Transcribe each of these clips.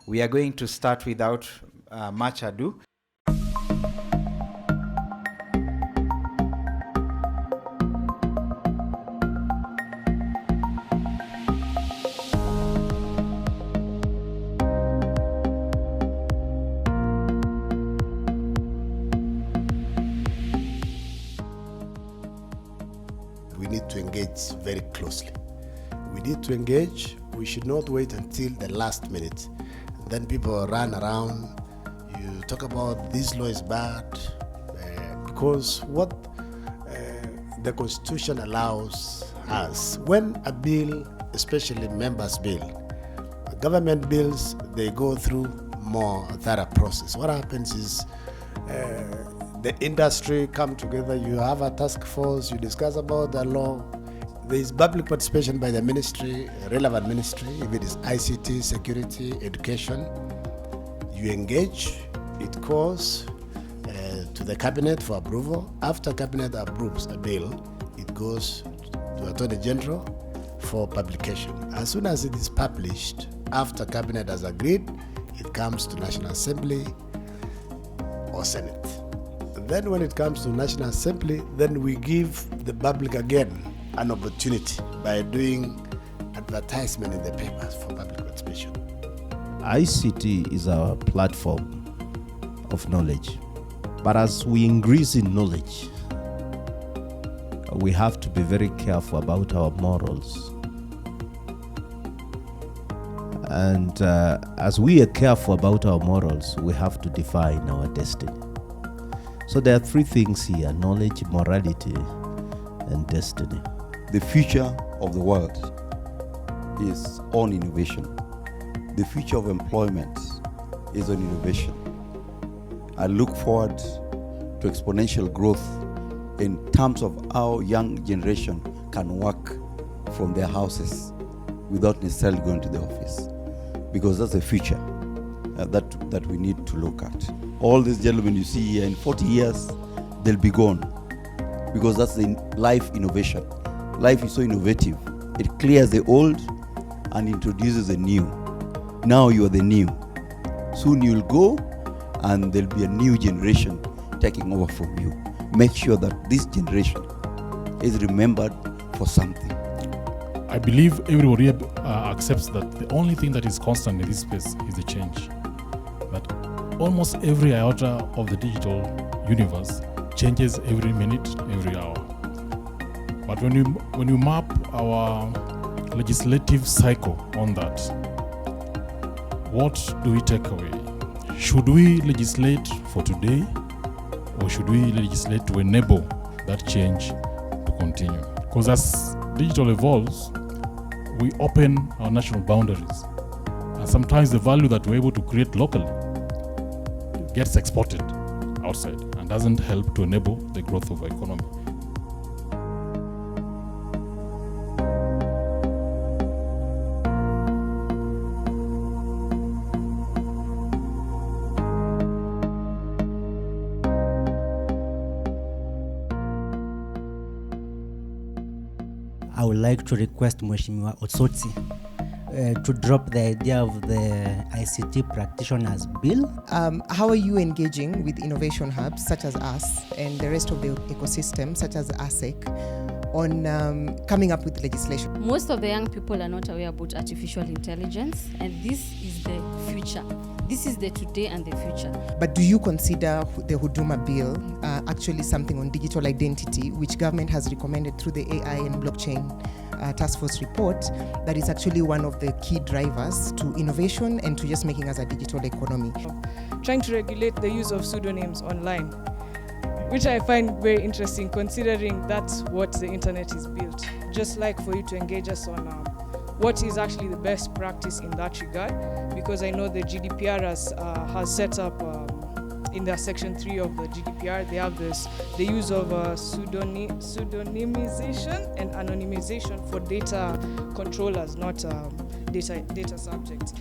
We are going to start without much ado. We need to engage very closely. We need to engage. We should not wait until the last minute. Then people run around. You talk about this law is bad because what the Constitution allows us, when a bill, especially members' bill, government bills, they go through more thorough process. What happens is the industry come together, you have a task force, you discuss about the law. There is public participation by the ministry, relevant ministry, if it is ICT, security, education. You engage, it goes to the cabinet for approval. After cabinet approves a bill, it goes to Attorney General for publication. As soon as it is published, after cabinet has agreed, it comes to National Assembly or Senate. Then when it comes to National Assembly, then we give the public again an opportunity by doing advertisement in the papers for public participation. ICT is our platform of knowledge. But as we increase in knowledge, we have to be very careful about our morals. And as we are careful about our morals, we have to define our destiny. So there are three things here: knowledge, morality, and destiny. The future of the world is on innovation. The future of employment is on innovation. I look forward to exponential growth in terms of how young generation can work from their houses without necessarily going to the office, because that's the future that we need to look at. All these gentlemen you see here, in 40 years, they'll be gone, because that's the life innovation. Life is so innovative. It clears the old and introduces the new. Now you are the new. Soon you'll go and there'll be a new generation taking over from you. Make sure that this generation is remembered for something. I believe everybody accepts that the only thing that is constant in this space is the change. That almost every iota of the digital universe changes every minute, every hour. But when you map our legislative cycle on that, what do we take away? Should we legislate for today, or should we legislate to enable that change to continue? Because as digital evolves, we open our national boundaries. And sometimes the value that we're able to create locally gets exported outside and doesn't help to enable the growth of our economy. I would like to request Mheshimiwa Otsotsi to drop the idea of the ICT practitioners bill. How are you engaging with innovation hubs such as us and the rest of the ecosystem such as ASEC on coming up with legislation? Most of the young people are not aware about artificial intelligence, and this is the future. This is the today and the future. But do you consider the Huduma bill actually something on digital identity, which government has recommended through the AI and blockchain task force report, that is actually one of the key drivers to innovation and to just making us a digital economy? Trying to regulate the use of pseudonyms online, which I find very interesting considering that's what the internet is built. Just like for you to engage us on what is actually the best practice in that regard, because I know the GDPR has set up in their section 3 of the GDPR, they have the use of pseudonymization and anonymization for data controllers, not data subjects.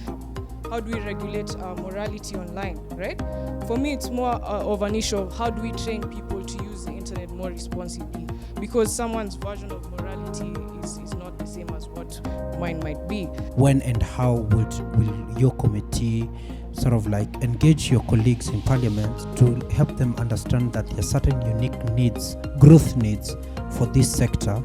how do we regulate morality online, right? For me, it's more of an issue of how do we train people to use the internet more responsibly, because someone's version of morality is not the same as what mine might be. When and how will your committee sort of like engage your colleagues in parliament to help them understand that there are certain unique needs, growth needs for this sector?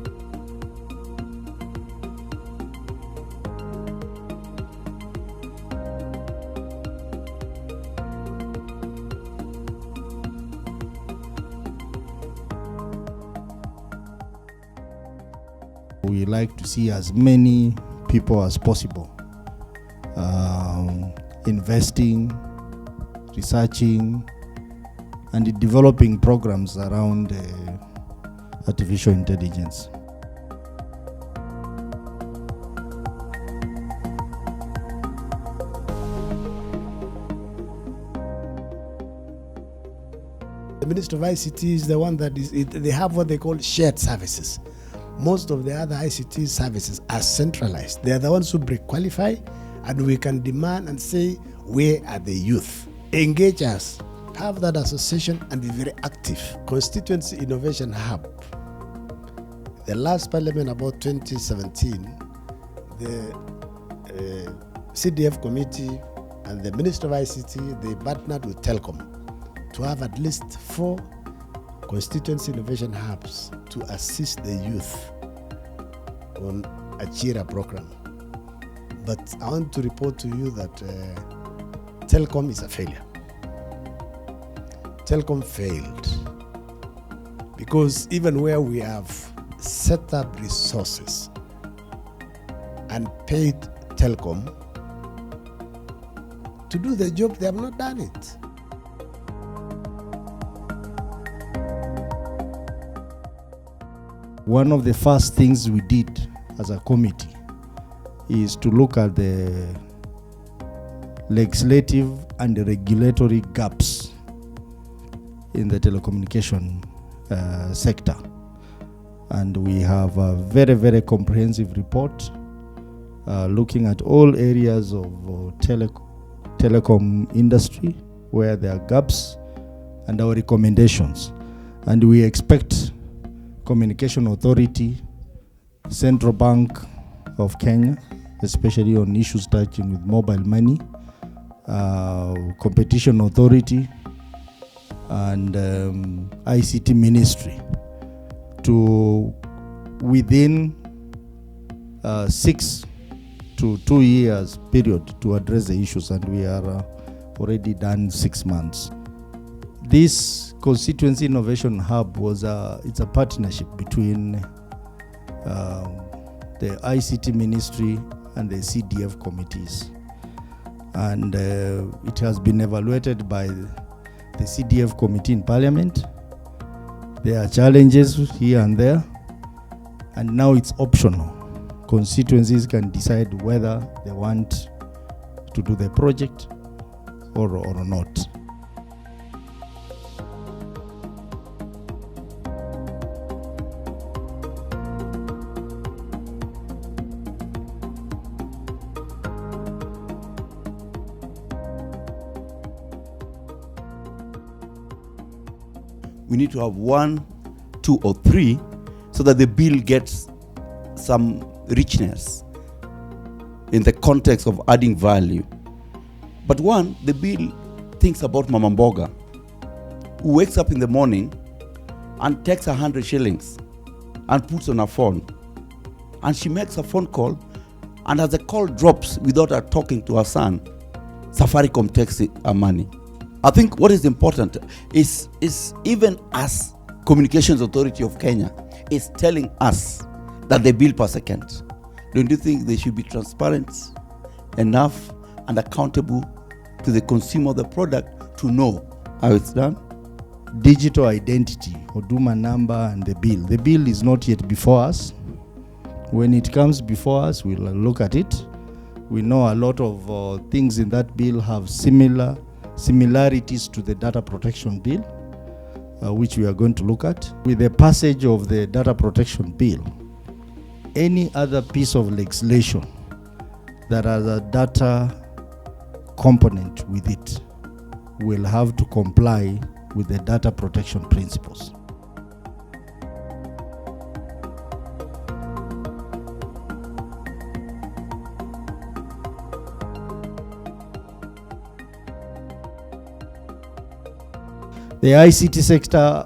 We like to see as many people as possible investing, researching, and developing programs around artificial intelligence. The Minister of ICT is the one that they have what they call shared services. Most of the other ICT services are centralized. They are the ones who pre-qualify, and we can demand and say, where are the youth? Engage us, have that association and be very active. Constituency Innovation Hub. The last parliament about 2017, the CDF committee and the Minister of ICT, they partnered with Telkom to have at least 4 constituency innovation hubs to assist the youth on a Chira program. But I want to report to you that Telkom is a failure. Telkom failed because even where we have set up resources and paid Telkom to do the job, they have not done it. One of the first things we did as a committee is to look at the legislative and the regulatory gaps in the telecommunication sector. And we have a very, very comprehensive report looking at all areas of telecom industry where there are gaps and our recommendations. And we expect Communication Authority, Central Bank of Kenya, especially on issues touching with mobile money, Competition Authority, and ICT Ministry to, within 6 to 2 years period, to address the issues, and we are already done 6 months. This Constituency Innovation Hub it's a partnership between the ICT Ministry and the CDF committees. And it has been evaluated by the CDF committee in Parliament. There are challenges here and there, and now it's optional. Constituencies can decide whether they want to do the project or not. We need to have 1, 2, or 3 so that the bill gets some richness in the context of adding value. But one, the bill thinks about Mama Mboga, who wakes up in the morning and takes 100 shillings and puts on her phone. And she makes a phone call, and as the call drops without her talking to her son, Safaricom takes her money. I think what is important is even as Communications Authority of Kenya is telling us that they bill per second. Don't you think they should be transparent enough and accountable to the consumer of the product to know how it's done? Digital identity, Huduma number, and the bill. The bill is not yet before us. When it comes before us, we'll look at it. We know a lot of things in that bill have similarities to the data protection bill, which we are going to look at. With the passage of the data protection bill, any other piece of legislation that has a data component with it will have to comply with the data protection principles. The ICT sector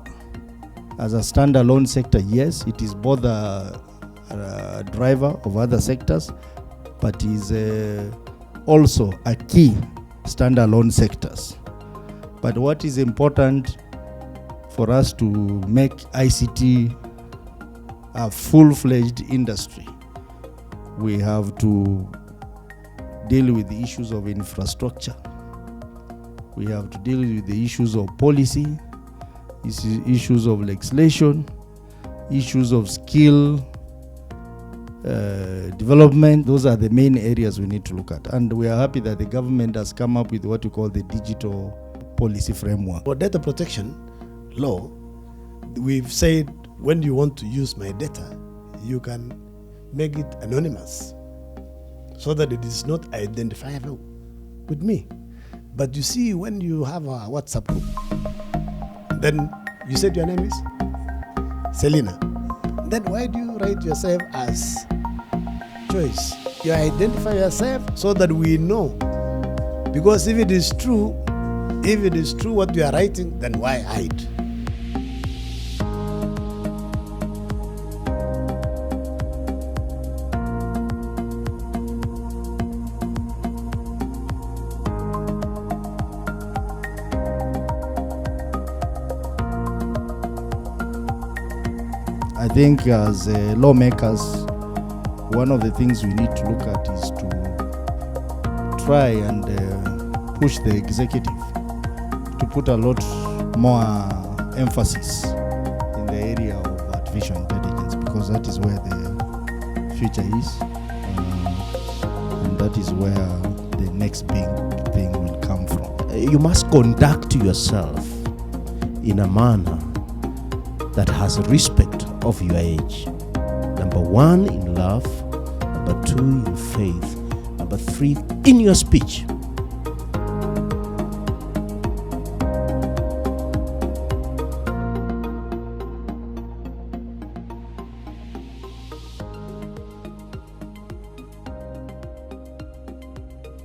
as a standalone sector, yes, it is both a driver of other sectors, but is also a key standalone sectors. But what is important for us to make ICT a full-fledged industry, we have to deal with the issues of infrastructure. We have to deal with the issues of policy, issues of legislation, issues of skill development. Those are the main areas we need to look at. And we are happy that the government has come up with what we call the digital policy framework. For data protection law, we've said when you want to use my data, you can make it anonymous so that it is not identifiable with me. But you see, when you have a WhatsApp group, then you said your name is Selina. Then why do you write yourself as Joyce? You identify yourself so that we know. Because if it is true what you are writing, then why hide? I think as lawmakers, one of the things we need to look at is to try and push the executive to put a lot more emphasis in the area of artificial intelligence, because that is where the future is, and that is where the next big thing will come from. You must conduct yourself in a manner that has respect of your age. Number one, in love. Number two, in faith. Number three, in your speech.